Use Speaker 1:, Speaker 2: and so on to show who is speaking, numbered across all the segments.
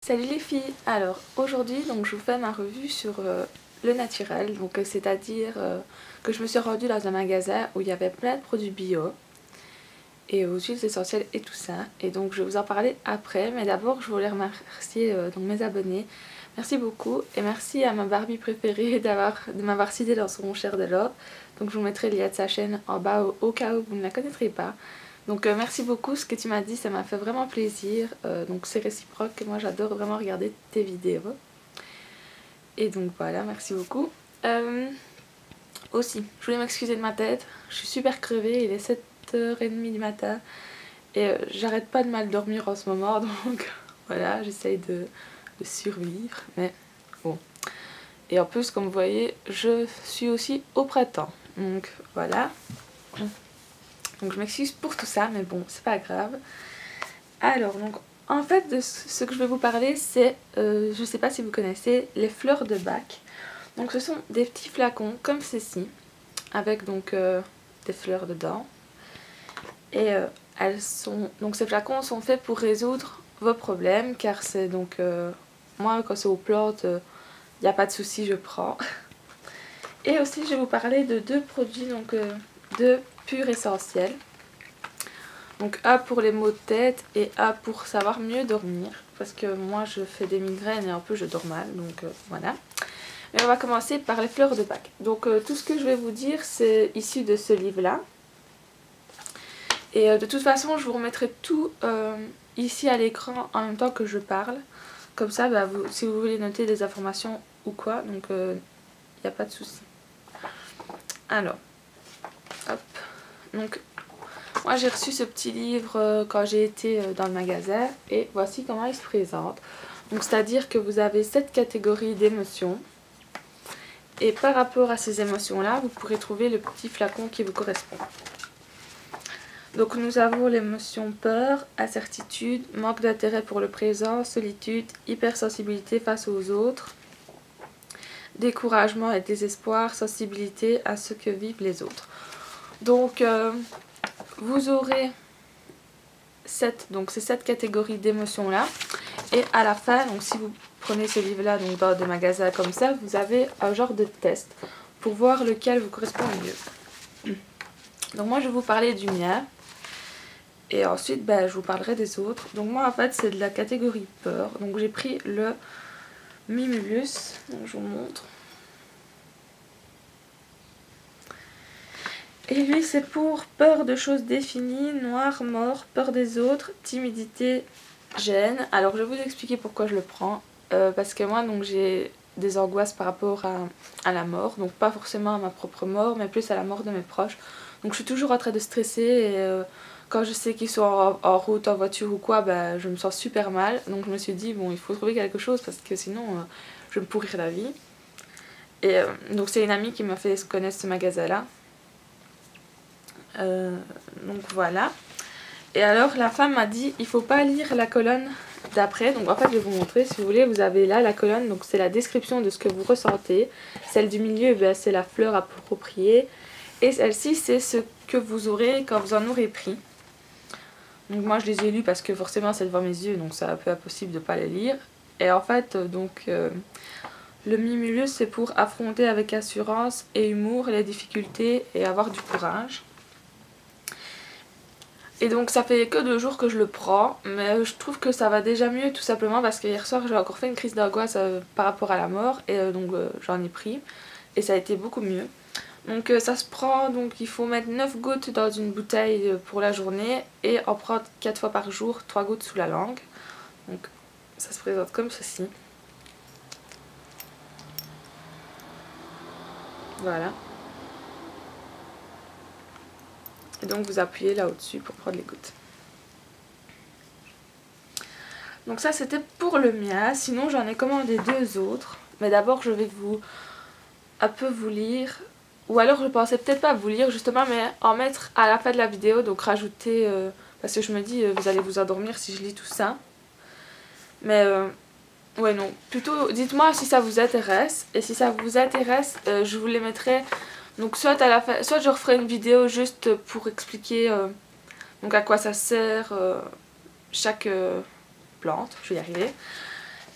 Speaker 1: Salut les filles. Alors aujourd'hui donc je vous fais ma revue sur le naturel, donc c'est-à-dire que je me suis rendue dans un magasin où il y avait plein de produits bio et aux huiles essentielles et tout ça, et donc je vais vous en parler après, mais d'abord je voulais remercier donc mes abonnés. Merci beaucoup et merci à ma Barbie préférée de m'avoir cité dans son cher de l'or. Donc je vous mettrai le lien de sa chaîne en bas au cas où vous ne la connaîtrez pas. Donc merci beaucoup, ce que tu m'as dit ça m'a fait vraiment plaisir, donc c'est réciproque, moi j'adore vraiment regarder tes vidéos. Et donc voilà, merci beaucoup. Aussi, je voulais m'excuser de ma tête, je suis super crevée, il est 7h30 du matin et j'arrête pas de mal dormir en ce moment, donc voilà, j'essaye de survivre, mais bon. Et en plus, comme vous voyez, je suis aussi au printemps, donc voilà. Donc je m'excuse pour tout ça, mais bon, c'est pas grave. Alors, donc, en fait, de ce que je vais vous parler, c'est, je sais pas si vous connaissez, les fleurs de Bach. Donc ce sont des petits flacons comme ceci, avec donc des fleurs dedans. Et donc ces flacons sont faits pour résoudre vos problèmes, car c'est donc, moi quand c'est aux plantes, il n'y a pas de souci, je prends. Et aussi je vais vous parler de deux produits, donc de pur essentiel. Donc A pour les maux de tête et A pour savoir mieux dormir, parce que moi je fais des migraines et un peu je dors mal, donc voilà. Mais on va commencer par les fleurs de Bach. Donc tout ce que je vais vous dire c'est issu de ce livre là. Et de toute façon je vous remettrai tout ici à l'écran en même temps que je parle. Comme ça bah, si vous voulez noter des informations ou quoi, donc il n'y a pas de souci. Alors, hop, donc moi j'ai reçu ce petit livre quand j'ai été dans le magasin et voici comment il se présente. Donc c'est-à-dire que vous avez 7 catégories d'émotions. Et par rapport à ces émotions-là, vous pourrez trouver le petit flacon qui vous correspond. Donc nous avons l'émotion peur, incertitude, manque d'intérêt pour le présent, solitude, hypersensibilité face aux autres, découragement et désespoir, sensibilité à ce que vivent les autres. Donc vous aurez ces 7 catégories d'émotions-là. Et à la fin, donc si vous prenez ce livre-là donc dans des magasins comme ça, vous avez un genre de test pour voir lequel vous correspond le mieux. Donc moi je vais vous parler du mien. Et ensuite ben, je vous parlerai des autres. Donc moi en fait c'est de la catégorie peur. Donc j'ai pris le Mimulus. Donc je vous montre. Et lui c'est pour peur de choses définies, noir, mort, peur des autres, timidité, gêne. Alors je vais vous expliquer pourquoi je le prends. Parce que moi donc j'ai des angoisses par rapport à la mort. Donc pas forcément à ma propre mort, mais plus à la mort de mes proches. Donc je suis toujours en train de stresser et quand je sais qu'ils sont en route, en voiture ou quoi, bah, je me sens super mal. Donc je me suis dit bon il faut trouver quelque chose parce que sinon je vais me pourrir la vie. Et donc c'est une amie qui m'a fait connaître ce magasin là. Donc voilà. Et alors la femme m'a dit il faut pas lire la colonne d'après. Donc en fait je vais vous montrer si vous voulez. Vous avez là la colonne, donc c'est la description de ce que vous ressentez. Celle du milieu ben, c'est la fleur appropriée. Et celle-ci c'est ce que vous aurez quand vous en aurez pris. Donc moi je les ai lus parce que forcément c'est devant mes yeux, donc c'est un peu impossible de ne pas les lire. Et en fait donc le Mimulus c'est pour affronter avec assurance et humour les difficultés et avoir du courage. Et donc ça fait que 2 jours que je le prends, mais je trouve que ça va déjà mieux tout simplement parce que hier soir j'ai encore fait une crise d'angoisse par rapport à la mort et donc j'en ai pris et ça a été beaucoup mieux. Donc ça se prend, donc il faut mettre 9 gouttes dans une bouteille pour la journée et en prendre 4 fois par jour, 3 gouttes sous la langue. Donc ça se présente comme ceci. Voilà. Et donc vous appuyez là au-dessus pour prendre les gouttes. Donc ça c'était pour le mien, sinon j'en ai commandé 2 autres. Mais d'abord je vais un peu vous lire. Ou alors je pensais peut-être pas vous lire justement, mais en mettre à la fin de la vidéo. Donc rajouter, parce que je me dis vous allez vous endormir si je lis tout ça. Mais ouais non, plutôt dites-moi si ça vous intéresse. Et si ça vous intéresse, je vous les mettrai... Donc soit à la fin, soit je referai une vidéo juste pour expliquer donc à quoi ça sert chaque plante, je vais y arriver.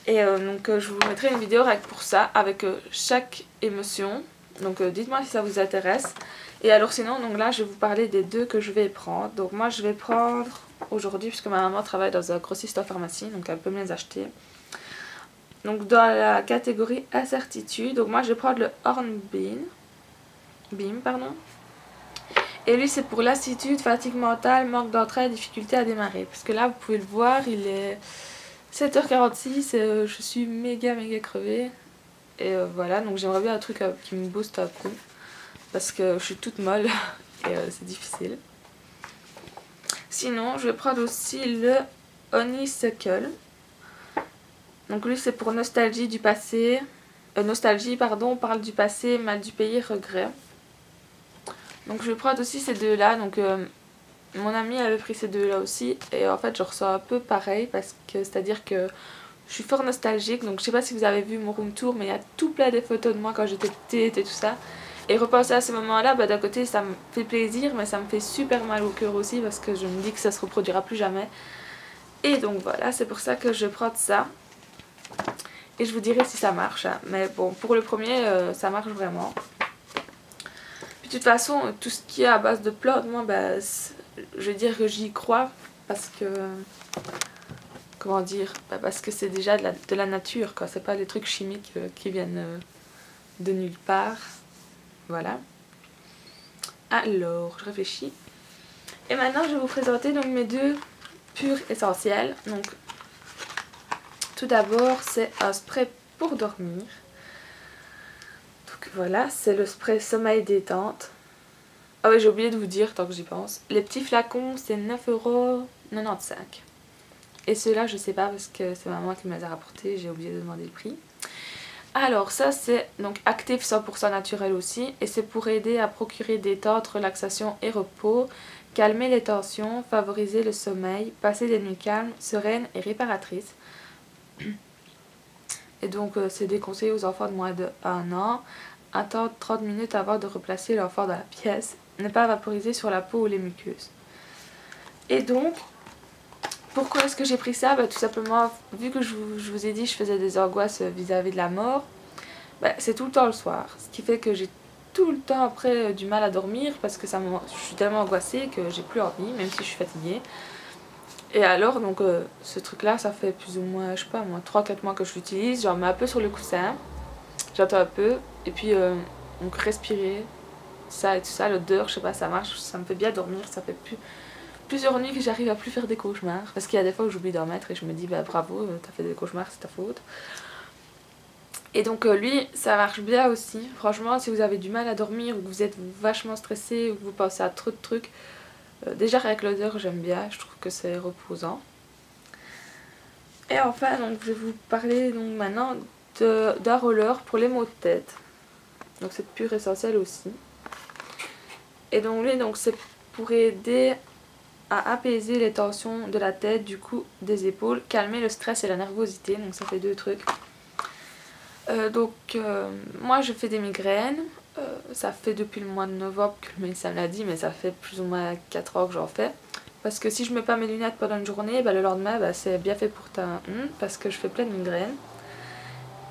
Speaker 1: Et donc je vous mettrai une vidéo avec pour ça, avec chaque émotion. Donc dites-moi si ça vous intéresse. Et alors sinon, donc là je vais vous parler des deux que je vais prendre. Donc moi je vais prendre aujourd'hui, puisque ma maman travaille dans un grossiste en pharmacie, donc elle peut me les acheter. Donc dans la catégorie incertitude, donc moi je vais prendre le Hornbeam. Pardon. Et lui c'est pour lassitude, fatigue mentale, manque d'entrain, difficulté à démarrer. Parce que là vous pouvez le voir, il est 7h46 et je suis méga crevée. Et voilà, donc j'aimerais bien un truc qui me booste un coup. Parce que je suis toute molle et c'est difficile. Sinon, je vais prendre aussi le Honeysuckle. Donc lui, c'est pour nostalgie du passé. Nostalgie, pardon, on parle du passé, mal du pays, regret. Donc je vais prendre aussi ces deux-là. Donc mon amie avait pris ces deux-là aussi. Et en fait, je ressens un peu pareil. Parce que c'est-à-dire que je suis fort nostalgique. Donc je sais pas si vous avez vu mon room tour, mais il y a tout plein de photos de moi quand j'étais petite et tout ça. Et repenser à ces moments-là, bah, d'un côté ça me fait plaisir, mais ça me fait super mal au cœur aussi parce que je me dis que ça se reproduira plus jamais. Et donc voilà, c'est pour ça que je prends ça. Et je vous dirai si ça marche. Hein. Mais bon, pour le premier, ça marche vraiment. Puis de toute façon, tout ce qui est à base de plantes, moi, bah, je veux dire que j'y crois parce que... Comment dire, bah, parce que c'est déjà de la nature, quoi. C'est pas des trucs chimiques qui viennent de nulle part. Voilà. Alors, je réfléchis. Et maintenant, je vais vous présenter donc mes deux purs essentiels. Donc, tout d'abord, c'est un spray pour dormir. Donc voilà, c'est le spray sommeil détente. Ah oui, j'ai oublié de vous dire, tant que j'y pense. Les petits flacons, c'est 9,95 €. Et ceux-là, je sais pas parce que c'est maman qui me les a rapportés. J'ai oublié de demander le prix. Alors ça c'est donc Active 100% naturel aussi et c'est pour aider à procurer détente, relaxation et repos, calmer les tensions, favoriser le sommeil, passer des nuits calmes, sereines et réparatrices. Et donc c'est déconseillé aux enfants de moins de 1 an. Attendre 30 minutes avant de replacer l'enfant dans la pièce. Ne pas vaporiser sur la peau ou les muqueuses. Et donc pourquoi est-ce que j'ai pris ça? Bah, tout simplement, vu que je vous ai dit je faisais des angoisses vis-à-vis de la mort, bah, c'est tout le temps le soir. Ce qui fait que j'ai tout le temps après du mal à dormir parce que je suis tellement angoissée que j'ai plus envie, même si je suis fatiguée. Et alors, donc ce truc-là, ça fait plus ou moins, je sais pas moi, 3-4 mois que je l'utilise. J'en mets un peu sur le coussin, j'attends un peu, et puis donc respirer, ça et tout ça, l'odeur, je sais pas, ça marche, ça me fait bien dormir, ça fait plusieurs nuits que j'arrive à plus faire des cauchemars. Parce qu'il y a des fois où j'oublie d'en mettre et je me dis bah bravo, t'as fait des cauchemars, c'est ta faute. Et donc lui, ça marche bien aussi. Franchement, si vous avez du mal à dormir ou que vous êtes vachement stressé ou que vous pensez à trop de trucs, déjà avec l'odeur j'aime bien, je trouve que c'est reposant. Et enfin, donc je vais vous parler donc maintenant d'un roller pour les maux de tête. Donc c'est pur essentiel aussi. Et donc lui, donc c'est pour aider à apaiser les tensions de la tête, du cou, des épaules, calmer le stress et la nervosité. Donc ça fait deux trucs. Moi je fais des migraines. Ça fait depuis le mois de novembre que le médecin me l'a dit, mais ça fait plus ou moins 4 ans que j'en fais. Parce que si je mets pas mes lunettes pendant une journée, bah, le lendemain c'est bien fait pour ta parce que je fais plein de migraines.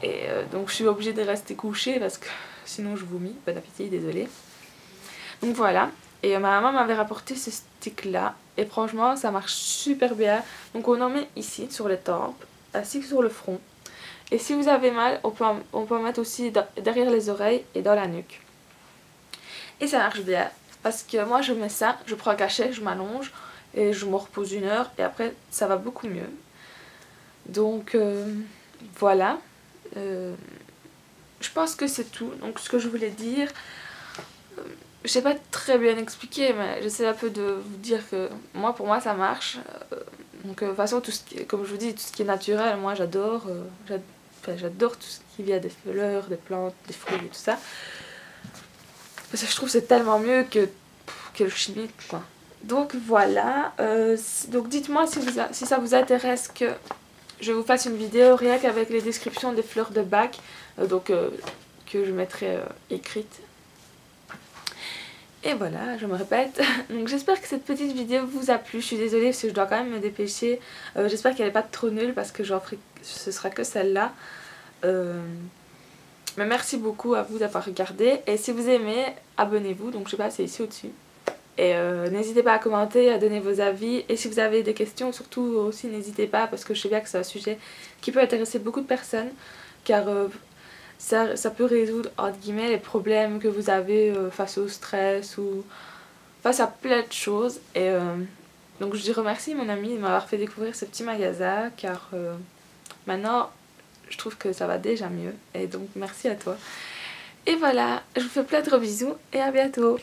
Speaker 1: Et donc je suis obligée de rester couchée parce que sinon je vomis. Bon appétit, désolée. Donc voilà. Et ma maman m'avait rapporté ce stick là. Et franchement ça marche super bien. Donc on en met ici sur les tempes, ainsi que sur le front. Et si vous avez mal, on peut en mettre aussi derrière les oreilles et dans la nuque. Et ça marche bien. Parce que moi je mets ça, je prends un cachet, je m'allonge et je me repose 1 heure. Et après ça va beaucoup mieux. Donc voilà. Je pense que c'est tout. Donc ce que je voulais dire... Je sais pas très bien expliquer, mais j'essaie un peu de vous dire que moi, pour moi, ça marche. Donc, de toute façon, tout ce qui, comme je vous dis, tout ce qui est naturel, moi, j'adore. J'adore tout ce qui vient des fleurs, des plantes, des fruits et tout ça. Parce que je trouve que c'est tellement mieux que le chimique, quoi. Donc, voilà. Donc, dites-moi si ça vous intéresse que je vous fasse une vidéo rien qu'avec les descriptions des fleurs de bac. Que je mettrai écrites. Et voilà, je me répète. Donc j'espère que cette petite vidéo vous a plu. Je suis désolée parce que je dois quand même me dépêcher. J'espère qu'elle n'est pas trop nulle parce que ce sera que celle-là. Mais merci beaucoup à vous d'avoir regardé. Et si vous aimez, abonnez-vous. Donc je sais pas, c'est ici au-dessus. Et n'hésitez pas à commenter, à donner vos avis. Et si vous avez des questions, surtout aussi n'hésitez pas parce que je sais bien que c'est un sujet qui peut intéresser beaucoup de personnes. Car ça peut résoudre entre guillemets les problèmes que vous avez face au stress ou face à plein de choses. Et donc je remercie mon ami de m'avoir fait découvrir ce petit magasin car maintenant je trouve que ça va déjà mieux. Et donc merci à toi. Et voilà, je vous fais plein de gros bisous et à bientôt.